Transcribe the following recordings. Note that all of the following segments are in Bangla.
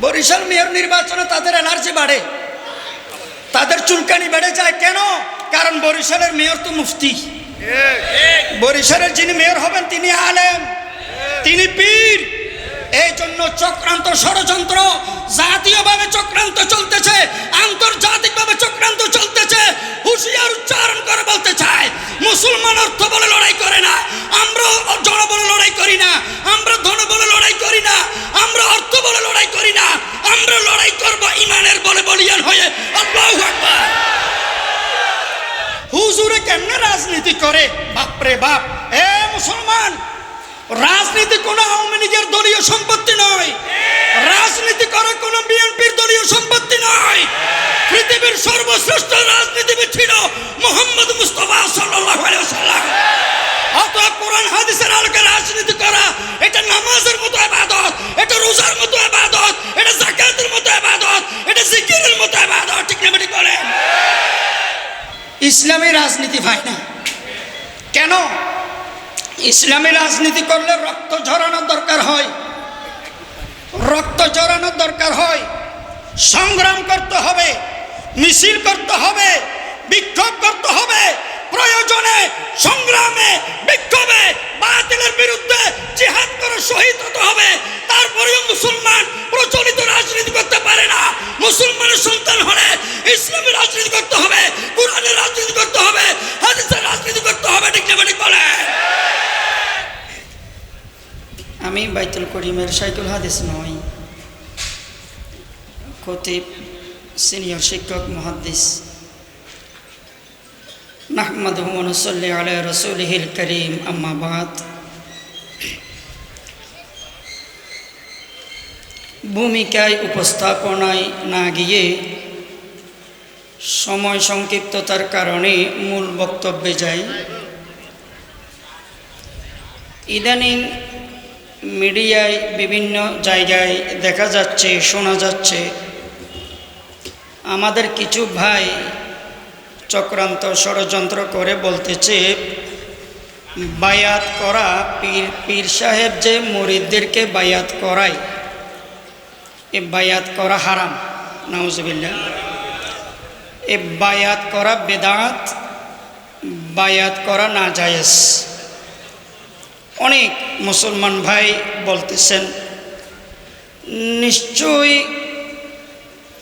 বরিশাল মেয়র নির্বাচনে তাদের এনার্জি বাড়ে, তাদের চুলকানি বেড়ে যায়। কেন? কারণ বরিশালের মেয়র তো মুফতি। বরিশালের যিনি মেয়র হবেন তিনি আলেম, তিনি পীর। এই জন্য চক্রান্ত, ষড়যন্ত্র জাতীয়ভাবে চক্রান্ত চলতেছে, আন্তর্জাতিকভাবে চক্রান্ত চলতেছে। হুঁশিয়ার উচ্চারণ করে বলতে চায়, মুসলমান অর্থ বলে লড়াই করে না, আমরা জনবলে লড়াই করি না, আমরা ধনবলে লড়াই করি না, আমরা অর্থ বলে লড়াই করি না, আমরা লড়াই করব ইমানের বলে বলিয়ান হয়ে। আল্লাহু আকবার। হুজুরে কেমনে রাজনীতি করে? বাপরে বাপ! এ মুসলমান, রাজনীতি কোনো আওয়ামী লীগের দলীয় সম্পত্তি নয়, রাজনীতি করা কোনো বিএনপির দলীয় সম্পত্তি নয়। পৃথিবীর সর্বশ্রেষ্ঠ রাজনীতিবিদ ছিল মুহাম্মদ মুস্তাফা সাল্লাল্লাহু আলাইহি ওয়াসাল্লাম। অতএব কোরআন হাদিসের আলোকে রাজনীতি করা এটা নামাজের মতো ইবাদত, এটা রোজার মতো ইবাদত, এটা যাকাতের মতো ইবাদত, এটা জিকিরের মতো ইবাদত। ঠিক না বেঠিক বলেন? ইসলামী রাজনীতি ভাই না। কেন? ইসলামী রাজনীতি করলে রক্ত ঝরানোর দরকার হয়, রক্ত ঝরানোর দরকার হয়, সংগ্রাম করতে হবে, মিছিল করতে হবে, বিক্ষোভ করতে হবে, প্রয়োজনে সংগ্রামে বিক্ষোভে বাতিলের বিরুদ্ধে জিহাদ করে শহীদ হতে হবে। তারপরেও মুসলমান প্রচলিত রাজনীতি করতে পারে না। মুসলমানের সন্তান হলে ইসলামী রাজনীতি করতে হবে, কোরআনের রাজনীতি করতে হবে, হাদিসের রাজনীতি করতে হবে। ঠিক না বেঠিক বলে? আমি বাইতুল করিমের শাইখুল হাদিস নই, খতিব, সিনিয়র শিক্ষক, মুহাদ্দিস। নাহমাদুহু ওয়া নুসাল্লি আলা রাসূলিহিল কারীম, আম্মা বাদ। ভূমিকায় উপস্থাপনায় না গিয়ে সময় সংক্ষিপ্ততার কারণে মূল বক্তব্যে যাই। ইদানিং মিডিয়ায় বিভিন্ন জায়গায় দেখা যাচ্ছে, শোনা যাচ্ছে, আমাদের কিছু ভাই চক্রান্ত ষড়যন্ত্র করে বলতেছে বায়াত করা, পীর সাহেব যে মুরিদদেরকে বায়াত করায়, এ বায়াত করা হারাম। নাউজুবিল্লাহ। এ বায়াত করা বেদাত, বায়াত করা নাজায়েজ। অনেক মুসলমান ভাই বলতেছেন নিশ্চয়ই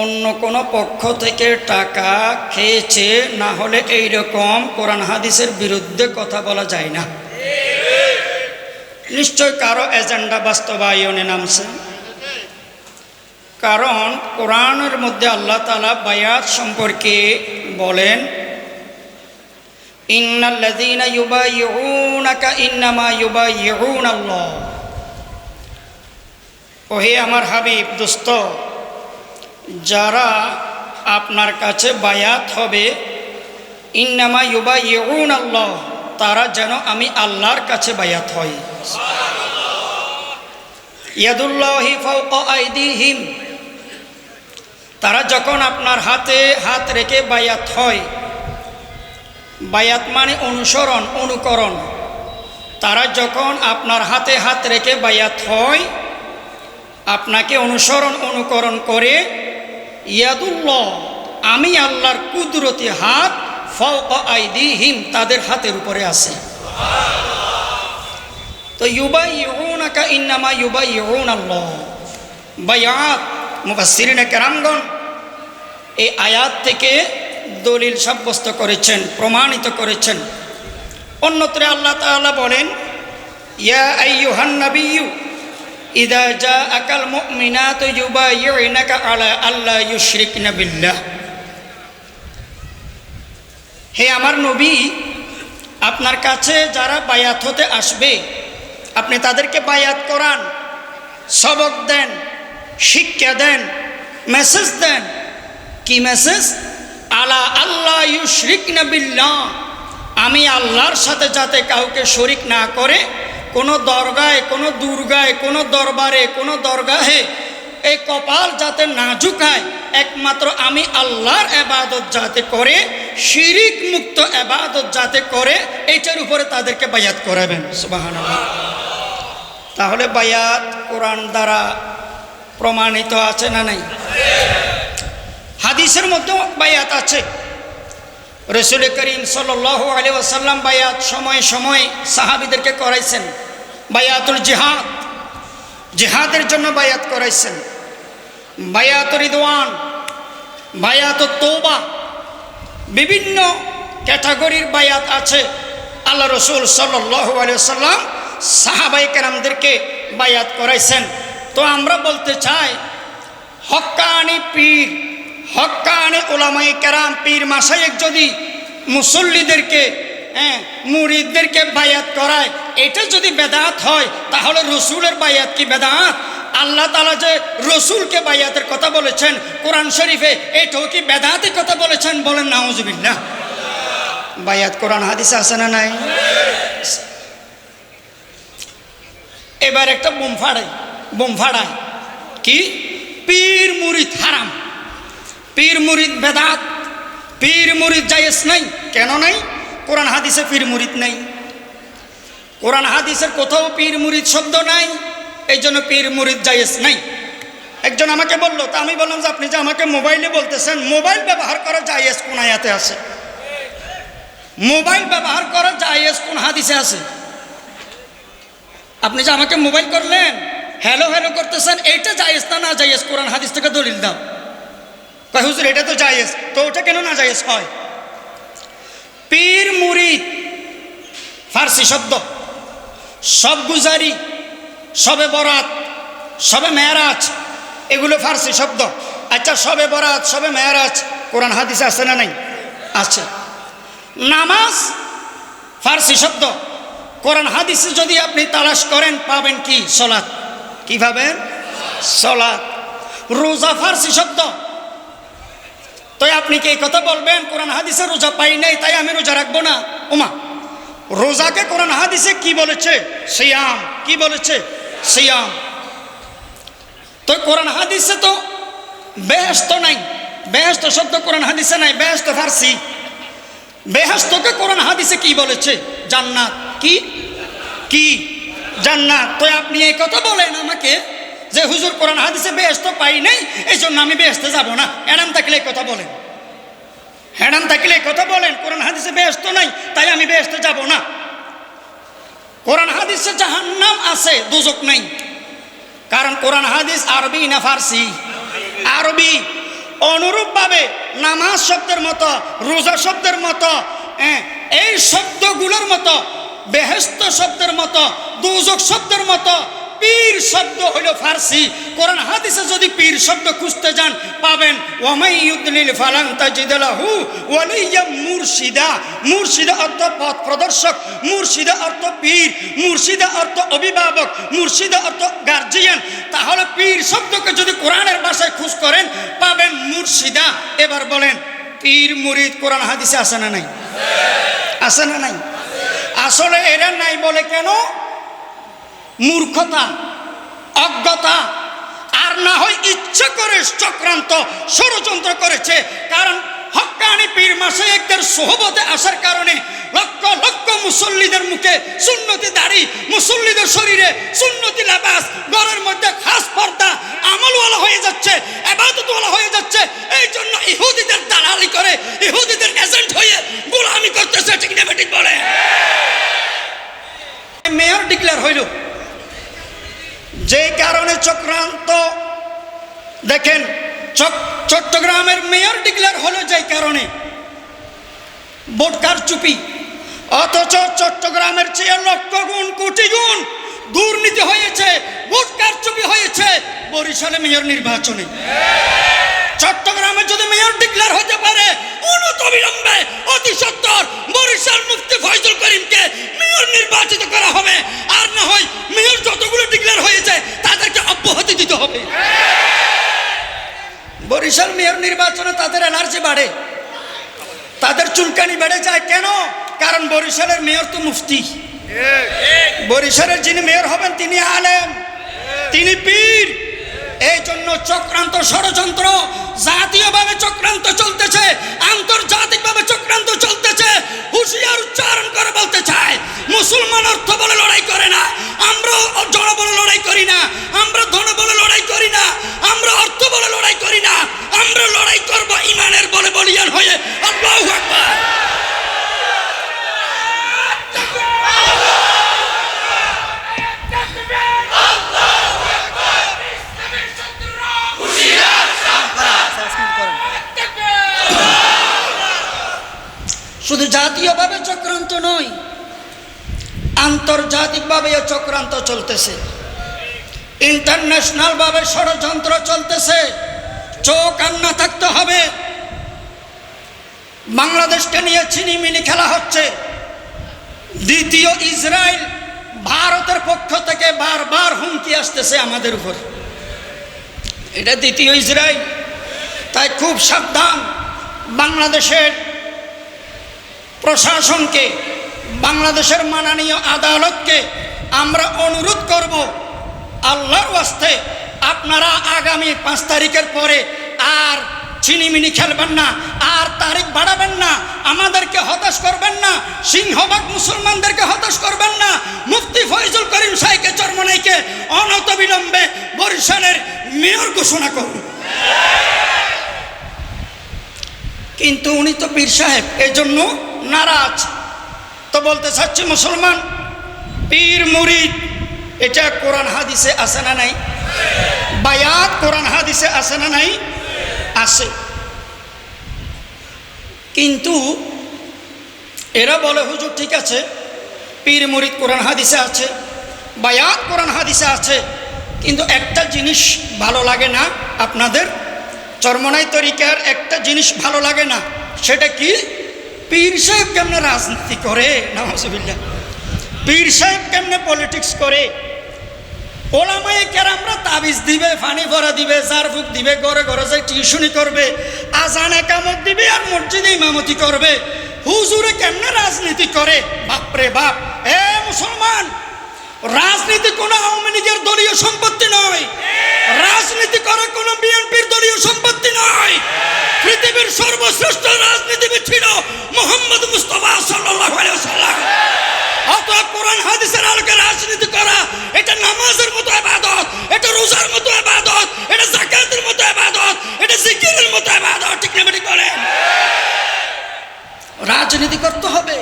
অন্য কোনো পক্ষ থেকে টাকা খেয়েছে, না হলে এইরকম কোরআন হাদিসের বিরুদ্ধে কথা বলা যায় না। নিশ্চয় কারো এজেন্ডা বাস্তবায়নে নামছে। কারণ কোরআনের মধ্যে আল্লাহ তাআলা বায়াত সম্পর্কে বলেন, ইন্নাল্লাযীনা ইউবাইয়ুনাকা ইন্নামা ইউবাইয়ুনাল্লাহ। ওহে আমার হাবিব, দোস্ত, যারা আপনার কাছে বায়াত হবে, ইন্নামা ইউবাইয়ুনাল্লাহ, তারা যেন আমি আল্লাহর কাছে বায়াত হয়। ইয়াদুল্লাহি ফাওকা আইদিহিম, তারা যখন আপনার হাতে হাত রেখে বায়াত হয়, বায়াত মানে অনুসরণ, অনুকরণ। তারা যখন আপনার হাতে হাত রেখে বায়াত হয়, আপনাকে অনুসরণ অনুকরণ করে, ইয়াদুল্লাহ, আমি আল্লাহর কুদরতি হাত, ফাওকা আইদিহিম, তাদের হাতের উপরে আছে। তো ইউবাইয়ুনাকা ইন্নামা ইউবাইয়ুনাল্লাহ। বায়াত মুফাসসিরিনে কেরামগণ এই আয়াত থেকে দলিল সাব্যস্ত করেছেন, প্রমাণিত করেছেন। অন্যত্র আল্লাহ তাআলা বলেন, ইয়া আইয়ুহান নাবিয়্যু ইযা জাআকাল মুমিনাতু ইউবাইয়ুনাকা আলা আল্লা ইউশরিকনা বিল্লাহ। হে আমার নবী, আপনার কাছে যারা বায়াত হতে আসবে, আপনি তাদেরকে বায়াত করান, সবক দেন, শিক্ষা দেন, মেসেজ দেন। কি মেসেজ? আলা আল্লাহ ইউশরিকনা বিল্লাহ, আমি আল্লাহর সাথে যাতে কাউকে শরিক না করে, কোনো দরগায়, কোনো দুর্গায়, কোনো দরবারে, কোনো দরগাহে এই কপাল যাতে না ঝুঁকায়, একমাত্র আমি আল্লাহর ইবাদত যাতে করে, শিরিক মুক্ত ইবাদত যাতে করে, এইটার উপরে তাদেরকে বায়াত করাবেন। সুবহানাল্লাহ। তাহলে বায়াত কোরআন দ্বারা প্রমাণিত আছে না নাই? হাদিসের মধ্যে বায়াত আছে। রাসূল করিম সাল্লাল্লাহু আলাইহি ওয়াসাল্লাম বায়াত সময় সময় সাহাবীদেরকে করাইছেন। বায়াতুল জিহাদ, জিহাদের জন্য বায়াত করাইছেন। বায়াতুর রিদওয়ান, বায়াতুত তওবা, বিভিন্ন ক্যাটাগরির বায়াত আছে। আল্লাহ রাসূল সাল্লাল্লাহু আলাইহি ওয়াসাল্লাম সাহাবায়ে কেরামদেরকে বায়াত করাইছেন। তো আমরা বলতে চাই, হক্কানি পীর, হক্কানি উলামায়ে কেরাম, পীর মাশায়েখ যদি মুসল্লিদেরকে মুরিদদেরকে বায়াত করায়, এটা যদি বেদাত হয়, তাহলে রসুলের বায়াত কি বেদাত? আল্লাহ তাআলা যে রসুলকে বায়াতের কথা বলেছেন কোরআন শরীফে, এটাও কি বেদাতের কথা বলেছেন? বলেন নাউজুবিল্লাহ। বায়াত কোরআন হাদিসে আছে না নাই? এবার একটা বোম ফাড়ায় কি? পীর মুরিদ হারাম, পীর মুরিদ বেদাত, পীর মুরিদ জায়েজ নাই। কেন নাই? কোরআন হাদিসে পীর মুরিদ নাই। কোরআন হাদিসের কোথাও পীর মুরিদ শব্দ নাই, এই জন্য পীর মুরিদ জায়েজ নাই। একজন আমাকে বলল, তা আমি বললাম যে আপনি যে আমাকে মোবাইলে বলতেছেন, মোবাইল ব্যবহার করা জায়েজ কোন আয়াতে আছে? মোবাইল ব্যবহার করা জায়েজ কোন হাদিসে আছে? আপনি যে আমাকে মোবাইল করলেন, হ্যালো হ্যালো করতেছেন, এইটা জায়েজ না জায়েজ? কোরআন হাদিস থেকে দলিল দাও। কয় হুজুর এটা তো জায়েজ, তো ওটা কেন না জায়েজ হয়? পীর মুরিদ ফার্সি শব্দ। সব গুজারি, সবে বরাত, সবে মেরাজ, এগুলো ফার্সি শব্দ। আচ্ছা, সবে বরাত, সবে মেরাজ কোরআন হাদিসে আছে না নাই? আছে। নামাজ ফার্সি শব্দ। কোরআন হাদিসে যদি আপনি তালাশ করেন পাবেন কি? সালাত। কি পাবেন? সালাত। রোজা ফার্সি শব্দ। তো আপনি কি এই কথা বলবেন কোরআন হাদিসে রোজা পাই নাই তাই আমি রোজা রাখবো না? ওমা, রোজাকে কোরআন হাদিসে কি বলেছে? সিয়াম। কি বলেছে? সিয়াম। তো কোরআন হাদিসে তো বেহেশত নাই, বেহেশত শব্দ কোরআন হাদিসে নাই, বেহেশত ফার্সি। বেহেশতকে কোরআন হাদিসে কি বলেছে? জান্নাত। কি কি? জান্নাত। তো আপনি এই কথা বলেন আমাকে যে হুজুর কোরআন হাদিসে বেহেশত পাই নাই, এই জন্য আমি বেহেশতে যাব না। এরাম থাকলে কথা বলেন, এরাম থাকলে কথা বলেন কোরআন হাদিসে বেহেশত নাই তাই আমি বেহেশতে যাব না। কোরআন হাদিসে জাহান্নাম আছে, দোজক নাই। কারণ কোরআন হাদিস আরবি না ফার্সি? আরবি। অনুরূপভাবে নামাজ শব্দের মতো, রোজা শব্দের মতো, এই শব্দগুলোর মতো, বেহেশত শব্দের মতো, দোজক শব্দের মতো, পীর শব্দ হইল ফার্সি। কোরআন হাদিসে যদি পীর শব্দ খুঁজতে যান পাবেন ওয়ামাই ইউদলিল ফালান তাজিদ লাহু ওয়ালিয়া মুরশিদা। মুরশিদা অর্থ পথ প্রদর্শক, মুরশিদা অর্থ পীর, মুরশিদা অর্থ অভিভাবক, মুরশিদা অর্থ গার্জিয়ান। তাহলে পীর শব্দকে যদি কোরআনের ভাষায় খোঁজ করেন পাবেন মুরশিদা। এবার বলেন পীর মুরিদ কোরআন হাদিসে আছে না নাই? আছে না নাই? আসলে এরা নাই বলে কেন? মূর্খতা, অজ্ঞতা, আর না হয় ইচ্ছা করে চক্রান্ত ষড়যন্ত্র করেছে। কারণ হক্কানি পীর মাশায়েখদের সোহবতে আসার কারণে লক্ষ লক্ষ মুসল্লিদের মুখে সুন্নতি দাড়ি, মুসল্লিদের শরীরে সুন্নতি লেবাস, ঘরের মধ্যে খাস পর্দা, আমলওয়ালা হয়ে যাচ্ছে, ইবাদতওয়ালা হয়ে যাচ্ছে। এই জন্য ইহুদিদের দালালি করে, ইহুদিদের এজেন্ট হয়ে গোলামি করতেছে। ঠিক না ঠিক বলে? মেয়র ডিক্লেয়ার হইল, যে কারণে চক্রান্ত। দেখেন চট্টগ্রামের মেয়র ডিক্লেয়ার হলো যে কারণে ভোট কারচুপি। অথচ চট্টগ্রামের চেয়ে লক্ষ গুণ কোটি গুণ দুর্নীতি হয়েছে, ভোট কারচুপি হয়েছে বরিশালে মেয়র নির্বাচনে। চট্টগ্রামে যদি মেয়র ডিক্লেয়ার হতে পারে অনতিবিলম্বে অতি সত্বর বরিশাল মুফতি ফয়জুল করিমকে মেয়র নির্বাচিত করা হবে। আর না হয় মেয়র যতগুলো ডিক্লেয়ার হয়েছে তাদেরকে অব্যাহতি দিতে হবে। বরিশাল মেয়র নির্বাচনে তাদের এনার্জি বাড়ে, তাদের চুলকানি বেড়ে যায়। কেন? কারণ বরিশালের মেয়র তো মুফতি। বরিশালের যিনি মেয়র হবেন তিনি আলেম, তিনি পীর। এই জন্য চক্রান্ত ষড়যন্ত্র জাতীয়ভাবে চক্রান্ত চলতেছে, আন্তর্জাতিকভাবে চক্রান্ত চলতেছে। হুঁশিয়ার উচ্চারণ করে বলতে চায়, মুসলমান অর্থ বলে লড়াই করে না, আমরা জনবলে লড়াই করি না, আমরা ধন বলে লড়াই করি না, বলে লড়াই করি না, আমরা লড়াই করব ইমানের বলে বলিয়ান হয়ে। আল্লাহু আকবার। শুধু জাতীয়ভাবে চক্রান্ত নয়, আন্তর্জাতিকভাবে চক্রান্ত চলতেছে, ইন্টারন্যাশনাল ভাবে ষড়যন্ত্র চলতেছে। চোখ কান্না থাকতে হবে। বাংলাদেশকে নিয়ে ছিনিমিনি খেলা হচ্ছে। দ্বিতীয় ইসরায়েল, ভারতের পক্ষ থেকে বারবার হুমকি আসতেছে আমাদের উপর। এটা দ্বিতীয় ইসরায়েল। তাই খুব সাবধান। বাংলাদেশের প্রশাসনকে, বাংলাদেশের মাননীয় আদালতকে আমরা অনুরোধ করব, আল্লাহর ওয়াস্তে আপনারা আগামী 5 তারিখের পরে আর ছিনিমিনি খেলবেন না, আর তারিখ বাড়াবেন না, আমাদেরকে হতাশ করবেন না, সিংহভাগ মুসলমানদেরকে হতাশ করবেন না। মুফতি ফয়জুল করিম সাহেবকে চরমনাইকে অনতবিলম্বে বরিশালের মেয়র ঘোষণা করুন। কিন্তু উনি তো পীর সাহেব, এজন্য নারাজ। তো বলতে চাচ্ছি মুসলমান, পীর মুরিদ এটা কোরআন হাদিসে আছে না নাই? বায়াত কোরআন হাদিসে আছে না নাই? আছে। কিন্তু এরা বলে হুজুর ঠিক আছে, পীর মুরিদ কোরআন হাদিসে আছে, বায়াত কোরআন হাদিসে আছে, কিন্তু একটা জিনিস ভালো লাগে না আপনাদের চরমনাই তরিকার, একটা জিনিস ভালো লাগে না। সেটা কি? পীর সাহেব কেমনে রাজনীতি করে, নাউজুবিল্লাহ। পীর সাহেব কেমনে পলিটিক্স করে। ওলামায়ে কেরামরা তাবিজ দিবে, ফানি ভরা দিবে, জারফুক দিবে, ঘরে ঘরে যাই টিউশনি করবে, আজান একামত দিবে, আর মসজিদে ইমামতি করবে। হুজুরে কেমনে রাজনীতি করে? বাপরে বাপ। এ মুসলমান, রাজনীতি কোনো আওয়ামী লীগের দলীয় সম্পত্তি নয়, রাজনীতি করা কোনো বিএনপির দলীয় সম্পত্তি নয়। পৃথিবীর সর্বশ্রেষ্ঠ রাজনীতিবিদ ছিল মুহাম্মদ মুস্তাফা সাল্লাল্লাহু আলাইহি ওয়াসাল্লাম। অতএব কোরআন হাদিসের আলোকে রাজনীতি করা এটা নামাজের মতো ইবাদত, এটা রোজার মতো ইবাদত, এটা যাকাতের মতো ইবাদত, এটা জিকিরের মতো ইবাদত। ঠিক না ঠিক বলেন? রাজনীতি করতে হবে।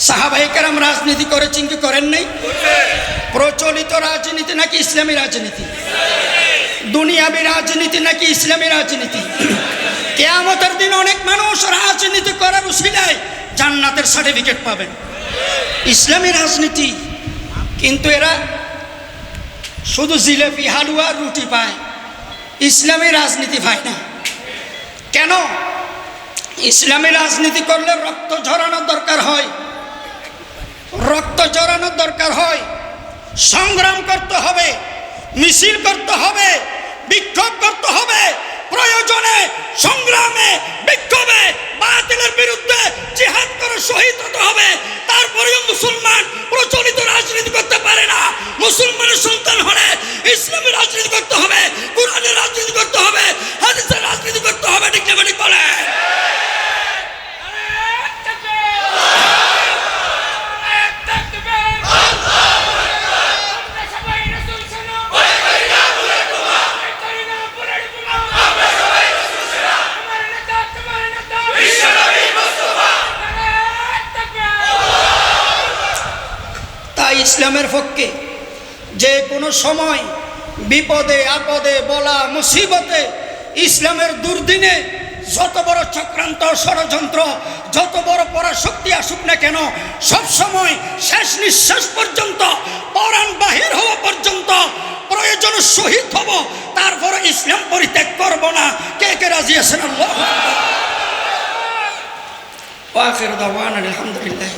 সাহাবায়ে কেরাম রাজনীতি করেছেন কি করেন নাই? প্রচলিত রাজনীতি নাকি ইসলামী রাজনীতি? দুনিয়াবী রাজনীতি নাকি ইসলামী রাজনীতি? কিয়ামতের দিন অনেক মানুষ রাজনীতি করার উসিলায় জান্নাতের সার্টিফিকেট পাবেন, ইসলামী রাজনীতি। কিন্তু এরা শুধু জিলেপি, হালুয়া, রুটি পায়, ইসলামী রাজনীতি পায় না। কেন? ইসলামী রাজনীতি করলে রক্ত ঝরানোর দরকার হয়, রক্ত ঝরানোর দরকার হয়, সংগ্রাম করতে হবে, মিছিল করতে হবে, বিক্ষোভ করতে হবে, প্রয়োজনে সংগ্রামে বিক্ষোভে বাতিলের বিরুদ্ধে জিহাদ করে শহীদ হতে হবে। তারপরেও মুসলমান প্রচলিত রাজনীতি করতে পারে না। মুসলমানের সন্তান হলে ইসলামের রাজনীতি করতে হবে, কোরআনের রাজনীতি করতে হবে, হাদিসের রাজনীতি করতে হবে। ঠিক না ঠিক বলে? ইসলামের পক্ষে যে কোনো সময় বিপদে আপদে বলা মুসিবতে, ইসলামের দুর্দিনে যত বড় চক্রান্ত ষড়যন্ত্র, যত বড় পরাশক্তি আসুক না কেন, সব সময় শেষ নিঃশ্বাস পর্যন্ত, পরাণ বাহির হওয়া পর্যন্ত প্রয়োজন শহীদ হব, তারপর ইসলাম পরিত্যাগ করব না। কে কে রাজি আছেন? আল্লাহু আকবার। ওয়া আখিরু দাওয়ানা আলহামদুলিল্লাহ।